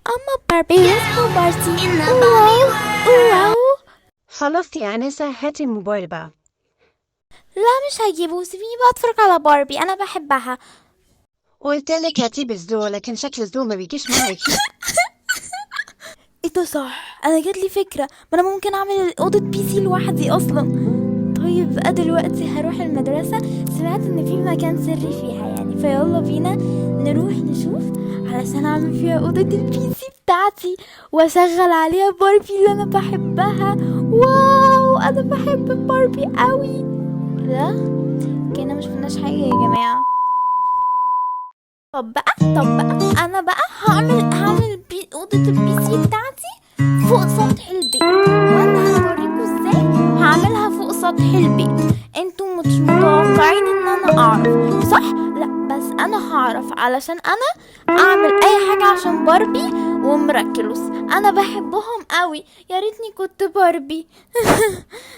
أما باربي اسمه بارتي. واو واو. خلاص يا أنسة هاتي الموبايل بقى. لا مش هجيبه، سيبيني بقى اتفرج على باربي، أنا بحبها. قلتلك هاتي بالذوق لكن شكل الذوق ما بيجيش معاكي. ايه ده صح، أنا جاتلي فكرة، ما أنا ممكن أعمل أوضة بي سي لوحدي أصلا. طيب بقى دلوقتي هروح المدرسة، سمعت إن في مكان سري فيها يعني، فيلا بينا نروح نشوف علشان أعمل فيها أوضة البي سي بتاعتي وأشغل عليها باربي اللي أنا بحبها. واو أنا بحب باربي قوي. ده كأننا مش فيناش حاجة يا جماعة. طب بقى أنا بقى هعمل أوضة البي سي بتاعتي فوق سطح البيت، وانا هوريكم ازاي هعملها فوق سطح البيت. انتوا مش متوقعين ان انا اعرف صح؟ لا بس انا هعرف علشان انا اعمل اي حاجة عشان باربي ومراكلوس، انا بحبهم قوي، يا ريتني كنت باربي.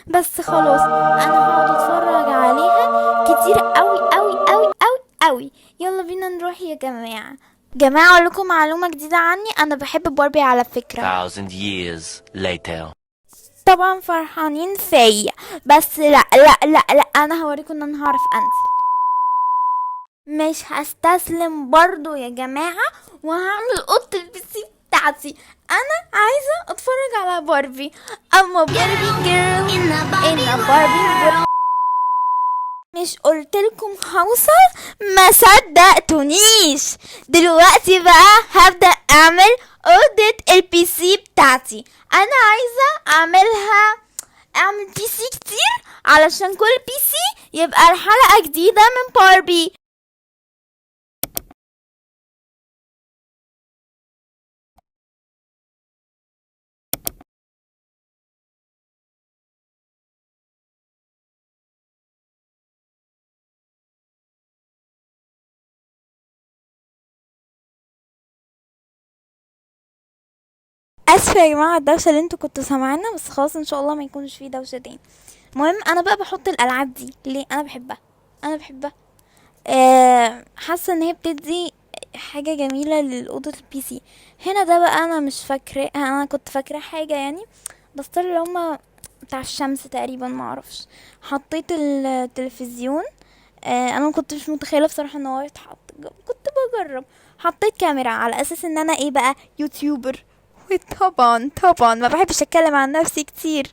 بس خلاص انا هقعد اتفرج عليها كتير قوي قوي قوي قوي قوي. يلا بينا نروح يا جماعة اقول لكم معلومة جديدة عني، انا بحب باربي على فكرة. 1,000 years later. طبعا فرحانين فيا، بس لا انا هوريكم ان انا هعرف انزل، مش هستسلم برضو يا جماعة، وهعمل اوضة البي سي بتاعتي. انا عايزة اتفرج على باربي، اما باربي جيرل ان باربي. مش قلتلكم هوصل؟ ما صدقتونيش. دلوقتي بقى هبدأ اعمل اوضة البي سي بتاعتي. انا عايزة اعمل بي سي كتير علشان كل بي سي يبقى الحلقة جديدة من باربي. اسفه يا جماعه الدوشه اللي انتوا كنتوا سامعينها، بس خلاص ان شاء الله ما يكونش فيه دوشه تاني. المهم انا بقى بحط الالعاب دي ليه؟ انا بحبها. حاسه ان هي بتدي حاجه جميله للاوضه البي سي. هنا ده بقى انا مش فاكره، انا كنت فاكره حاجه يعني، بس طلع هما بتاع الشمس تقريبا، ما اعرفش. حطيت التلفزيون، انا ما كنتش متخيله بصراحه ان هو يتحط، كنت بجرب. حطيت كاميرا على اساس ان انا ايه بقى، يوتيوبر. وطبعا ما بحبش اتكلم عن نفسي كتير.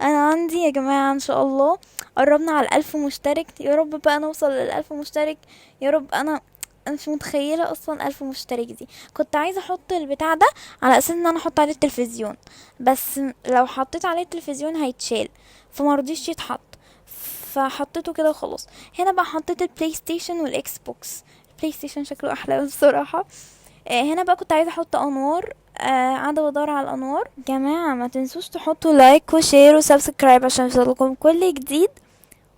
انا عندي يا جماعه ان شاء الله قربنا على 1000 مشترك، يا رب بقى نوصل لل1000 مشترك، يا رب. انا مش متخيله اصلا 1000 مشترك دي. كنت عايزه احط البتاع ده على اساس ان انا احط عليه التلفزيون، بس لو حطيت عليه التلفزيون هيتشال، فمرضيش يتحط، فحطيته كده وخلاص. هنا بقى حطيت البلاي ستيشن والاكس بوكس. البلاي ستيشن شكله احلى بصراحه. هنا بقى كنت عايزه احط انوار، قاعده بدور على الانوار. جماعه ما تنسوش تحطوا لايك وشير وسبسكرايب عشان يوصلكم كل جديد.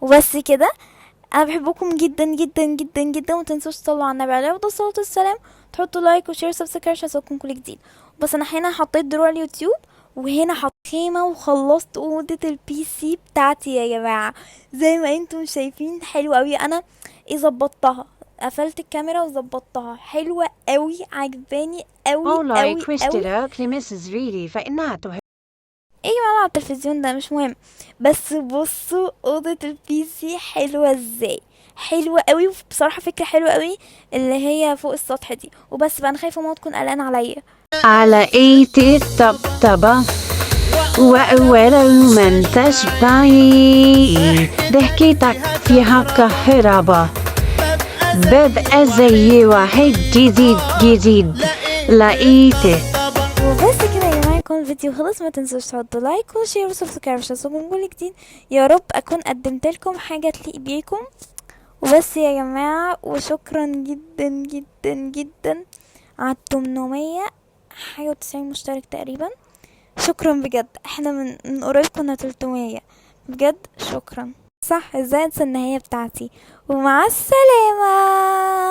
وبس كده، انا بحبكم جدا جدا جدا جدا، وما تنسوش تصلوا على النبي عليه افضل الصلاه والسلام، تحطوا لايك وشير وسبسكرايب عشان يوصلكم كل جديد. بس انا هنا حطيت دروع اليوتيوب، وهنا حط خيمه، وخلصت اوضه البي سي بتاعتي يا جماعه زي ما انتم شايفين. حلوه قوي، انا ظبطتها، قفلت الكاميرا وظبطتها، حلوه قوي، عجباني قوي والله قوي قوي. كريستالك لمسز ريلي فإنها تحب. ايه على التلفزيون ده مش مهم، بس بصوا اوضه البي سي حلوه ازاي، حلوه قوي بصراحه، فكره حلوه قوي اللي هي فوق السطح دي. وبس بقى انا خايفه ماما تكون قلقانه عليا. على ايدي الطبطبة وأول من تشبعي ضحكتك فيها كهربا، ببقى زي واحد جديد لقيته. وبس كده يا جماعه يكون الفيديو خلص، ما تنسوش تحطوا لايك وشير وسبسكرايب عشان يوصلكم كل جديد. يا رب اكون قدمت لكم حاجه تليق بيكم. وبس يا جماعه، وشكرا جدا جدا جدا على 800 حاجه وتسعين مشترك تقريبا. شكرا بجد، احنا من قريب كنا 300 بجد. شكرا. صح، ازاي انسى النهايه بتاعتي؟ ومع السلامه.